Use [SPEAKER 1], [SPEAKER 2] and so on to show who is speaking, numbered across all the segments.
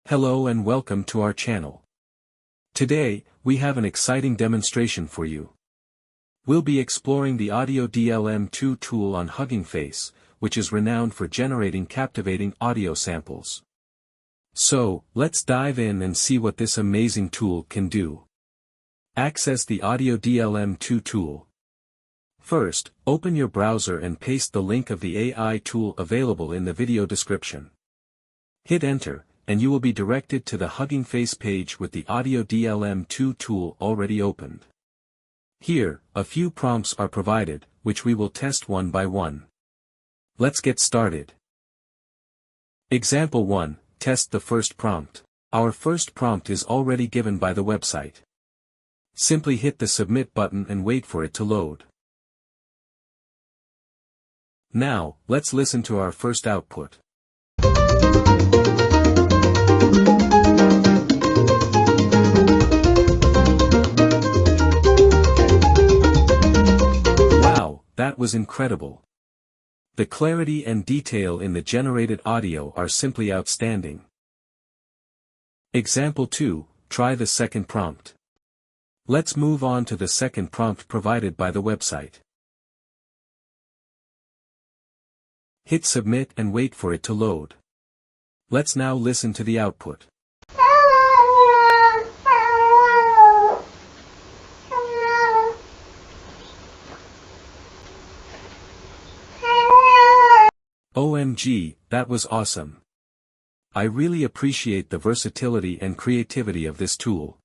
[SPEAKER 1] Hello and welcome to our channel. Today, we have an exciting demonstration for you. We'll be exploring the AudioDLM2 tool on Hugging Face, which is renowned for generating captivating audio samples. So, let's dive in and see what this amazing tool can do. Access the AudioDLM2 tool. First, open your browser and paste the link of the AI tool available in the video description. Hit enter, and you will be directed to the Hugging Face page with the AudioDLM2 tool already opened. Here, a few prompts are provided, which we will test one by one. Let's get started. Example 1, test the first prompt. Our first prompt is already given by the website. Simply hit the Submit button and wait for it to load. Now, let's listen to our first output. That was incredible. The clarity and detail in the generated audio are simply outstanding. Example 2, try the second prompt. Let's move on to the second prompt provided by the website. Hit Submit and wait for it to load. Let's now listen to the output. OMG, that was awesome. I really appreciate the versatility and creativity of this tool.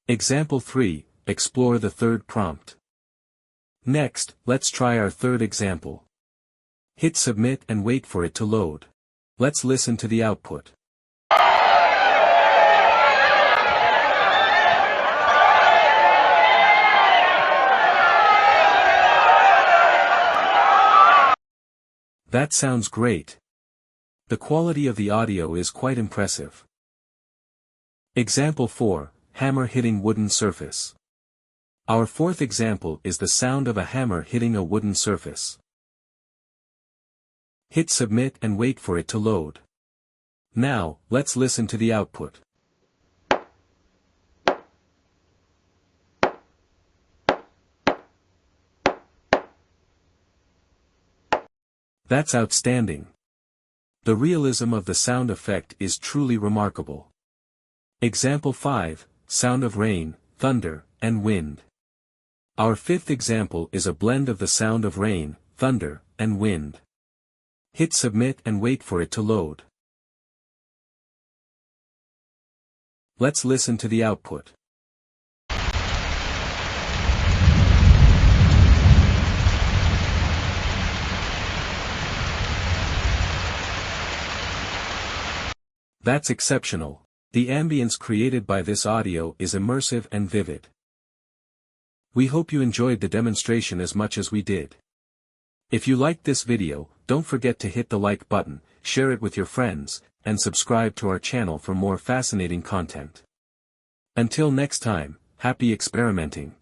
[SPEAKER 1] Example 3, explore the third prompt. Next, let's try our third example. Hit Submit and wait for it to load. Let's listen to the output. That sounds great. The quality of the audio is quite impressive. Example 4, hammer hitting wooden surface. Our fourth example is the sound of a hammer hitting a wooden surface. Hit Submit and wait for it to load. Now, let's listen to the output. That's outstanding. The realism of the sound effect is truly remarkable. Example 5, sound of rain, thunder, and wind. Our fifth example is a blend of the sound of rain, thunder, and wind. Hit Submit and wait for it to load. Let's listen to the output. That's exceptional. The ambience created by this audio is immersive and vivid. We hope you enjoyed the demonstration as much as we did. If you liked this video, don't forget to hit the like button, share it with your friends, and subscribe to our channel for more fascinating content. Until next time, happy experimenting.